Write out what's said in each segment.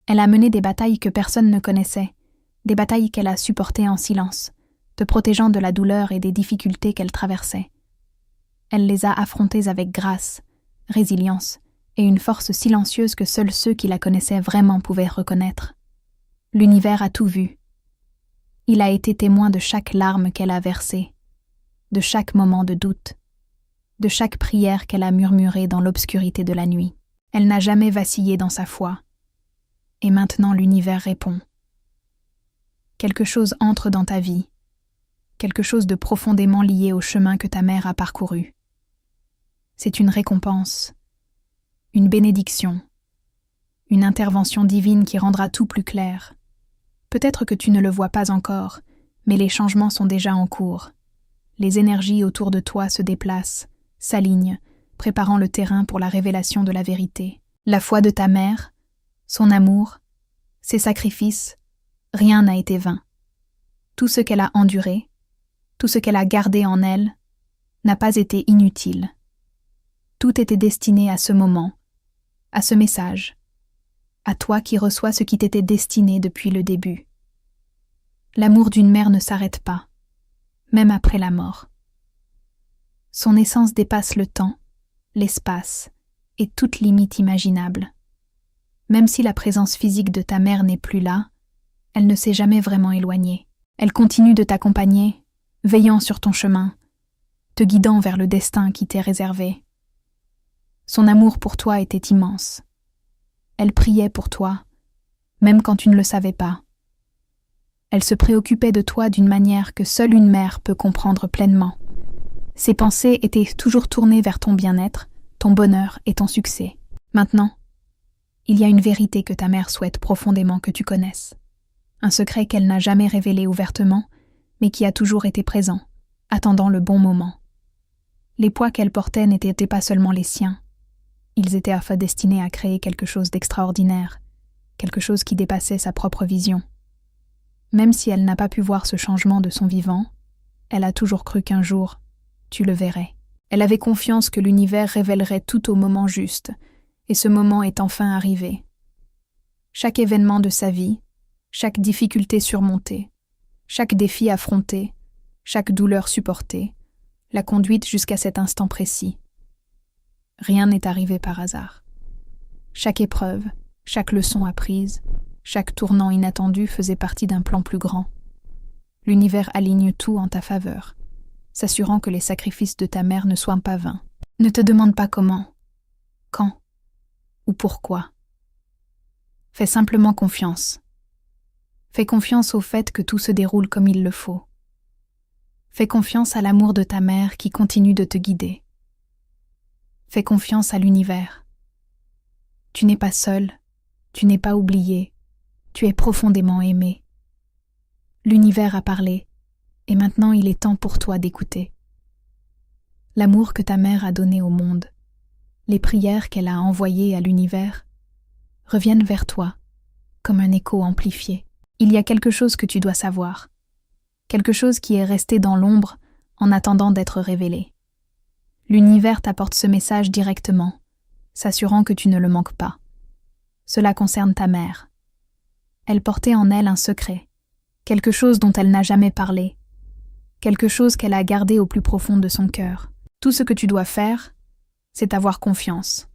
Elle a mené des batailles que personne ne connaissait, des batailles qu'elle a supportées en silence, te protégeant de la douleur et des difficultés qu'elle traversait. Elle les a affrontées avec grâce, résilience et une force silencieuse que seuls ceux qui la connaissaient vraiment pouvaient reconnaître. L'univers a tout vu. Il a été témoin de chaque larme qu'elle a versée, de chaque moment de doute, de chaque prière qu'elle a murmurée dans l'obscurité de la nuit. Elle n'a jamais vacillé dans sa foi. Et maintenant l'univers répond. Quelque chose entre dans ta vie, quelque chose de profondément lié au chemin que ta mère a parcouru. C'est une récompense, une bénédiction, une intervention divine qui rendra tout plus clair. Peut-être que tu ne le vois pas encore, mais les changements sont déjà en cours. Les énergies autour de toi se déplacent, s'alignent, préparant le terrain pour la révélation de la vérité. La foi de ta mère, son amour, ses sacrifices, rien n'a été vain. Tout ce qu'elle a enduré, tout ce qu'elle a gardé en elle, n'a pas été inutile. Tout était destiné à ce moment, à ce message, à toi qui reçois ce qui t'était destiné depuis le début. L'amour d'une mère ne s'arrête pas, même après la mort. Son essence dépasse le temps, l'espace et toute limite imaginable. Même si la présence physique de ta mère n'est plus là, elle ne s'est jamais vraiment éloignée. Elle continue de t'accompagner, veillant sur ton chemin, te guidant vers le destin qui t'est réservé. Son amour pour toi était immense. Elle priait pour toi, même quand tu ne le savais pas. Elle se préoccupait de toi d'une manière que seule une mère peut comprendre pleinement. Ses pensées étaient toujours tournées vers ton bien-être, ton bonheur et ton succès. Maintenant, il y a une vérité que ta mère souhaite profondément que tu connaisses. Un secret qu'elle n'a jamais révélé ouvertement, mais qui a toujours été présent, attendant le bon moment. Les poids qu'elle portait n'étaient pas seulement les siens. Ils étaient à fois destinés à créer quelque chose d'extraordinaire, quelque chose qui dépassait sa propre vision. Même si elle n'a pas pu voir ce changement de son vivant, elle a toujours cru qu'un jour, tu le verrais. Elle avait confiance que l'univers révélerait tout au moment juste, et ce moment est enfin arrivé. Chaque événement de sa vie, chaque difficulté surmontée, chaque défi affronté, chaque douleur supportée, l'a conduite jusqu'à cet instant précis. Rien n'est arrivé par hasard. Chaque épreuve, chaque leçon apprise, chaque tournant inattendu faisait partie d'un plan plus grand. L'univers aligne tout en ta faveur, s'assurant que les sacrifices de ta mère ne soient pas vains. Ne te demande pas comment, quand ou pourquoi. Fais simplement confiance. Fais confiance au fait que tout se déroule comme il le faut. Fais confiance à l'amour de ta mère qui continue de te guider. Fais confiance à l'univers. Tu n'es pas seul, tu n'es pas oublié, tu es profondément aimé. L'univers a parlé, et maintenant il est temps pour toi d'écouter. L'amour que ta mère a donné au monde, les prières qu'elle a envoyées à l'univers, reviennent vers toi, comme un écho amplifié. Il y a quelque chose que tu dois savoir, quelque chose qui est resté dans l'ombre en attendant d'être révélé. L'univers t'apporte ce message directement, s'assurant que tu ne le manques pas. Cela concerne ta mère. Elle portait en elle un secret, quelque chose dont elle n'a jamais parlé, quelque chose qu'elle a gardé au plus profond de son cœur. Tout ce que tu dois faire, c'est avoir confiance.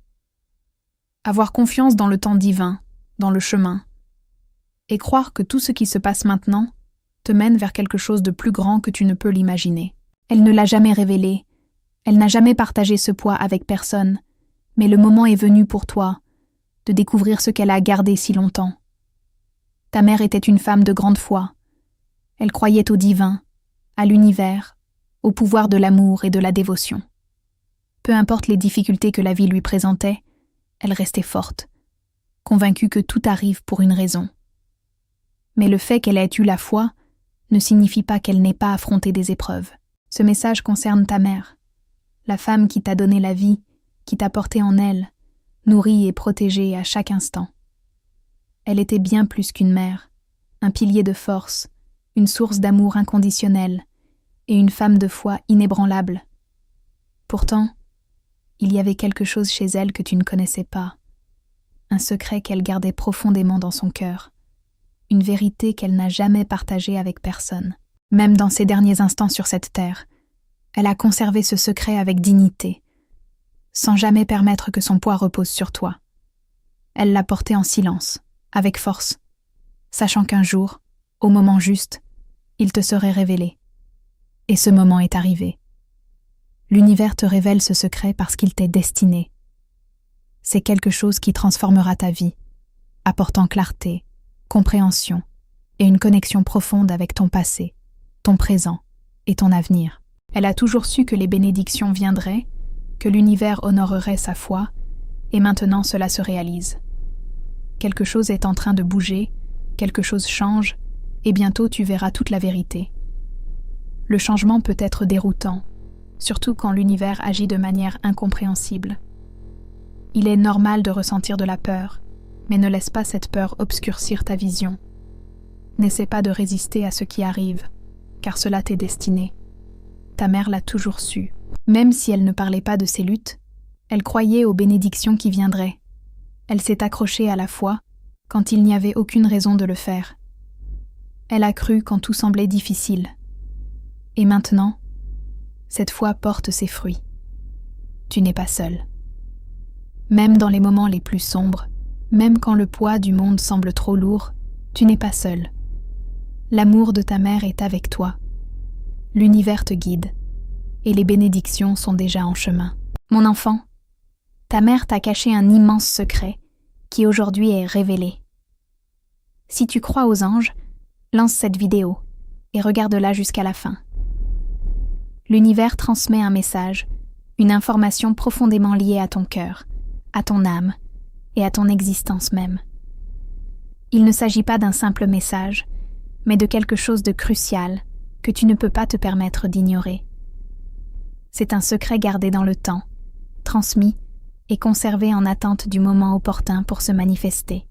Avoir confiance dans le temps divin, dans le chemin, et croire que tout ce qui se passe maintenant te mène vers quelque chose de plus grand que tu ne peux l'imaginer. Elle ne l'a jamais révélé, elle n'a jamais partagé ce poids avec personne, mais le moment est venu pour toi de découvrir ce qu'elle a gardé si longtemps. Ta mère était une femme de grande foi. Elle croyait au divin, à l'univers, au pouvoir de l'amour et de la dévotion. Peu importe les difficultés que la vie lui présentait, elle restait forte, convaincue que tout arrive pour une raison. Mais le fait qu'elle ait eu la foi ne signifie pas qu'elle n'ait pas affronté des épreuves. Ce message concerne ta mère, la femme qui t'a donné la vie, qui t'a porté en elle, nourrie et protégée à chaque instant. Elle était bien plus qu'une mère, un pilier de force, une source d'amour inconditionnel et une femme de foi inébranlable. Pourtant, il y avait quelque chose chez elle que tu ne connaissais pas. un secret qu'elle gardait profondément dans son cœur, une vérité qu'elle n'a jamais partagée avec personne. Même dans ses derniers instants sur cette terre, elle a conservé ce secret avec dignité, sans jamais permettre que son poids repose sur toi. Elle l'a porté en silence, avec force, sachant qu'un jour, au moment juste, il te serait révélé. Et ce moment est arrivé. L'univers te révèle ce secret parce qu'il t'est destiné. C'est quelque chose qui transformera ta vie, apportant clarté, compréhension et une connexion profonde avec ton passé, ton présent et ton avenir. Elle a toujours su que les bénédictions viendraient, que l'univers honorerait sa foi, et maintenant cela se réalise. Quelque chose est en train de bouger, quelque chose change, et bientôt tu verras toute la vérité. Le changement peut être déroutant, surtout quand l'univers agit de manière incompréhensible. Il est normal de ressentir de la peur, mais ne laisse pas cette peur obscurcir ta vision. N'essaie pas de résister à ce qui arrive, car cela t'est destiné. Ta mère l'a toujours su. Même si elle ne parlait pas de ses luttes, elle croyait aux bénédictions qui viendraient. Elle s'est accrochée à la foi quand il n'y avait aucune raison de le faire. Elle a cru quand tout semblait difficile. Et maintenant, cette foi porte ses fruits. Tu n'es pas seul. Même dans les moments les plus sombres, même quand le poids du monde semble trop lourd, tu n'es pas seul. L'amour de ta mère est avec toi. L'univers te guide, et les bénédictions sont déjà en chemin. Mon enfant, ta mère t'a caché un immense secret qui aujourd'hui est révélé. Si tu crois aux anges, lance cette vidéo et regarde-la jusqu'à la fin. L'univers transmet un message, une information profondément liée à ton cœur, à ton âme et à ton existence même. Il ne s'agit pas d'un simple message, mais de quelque chose de crucial que tu ne peux pas te permettre d'ignorer. C'est un secret gardé dans le temps, transmis et conservé en attente du moment opportun pour se manifester.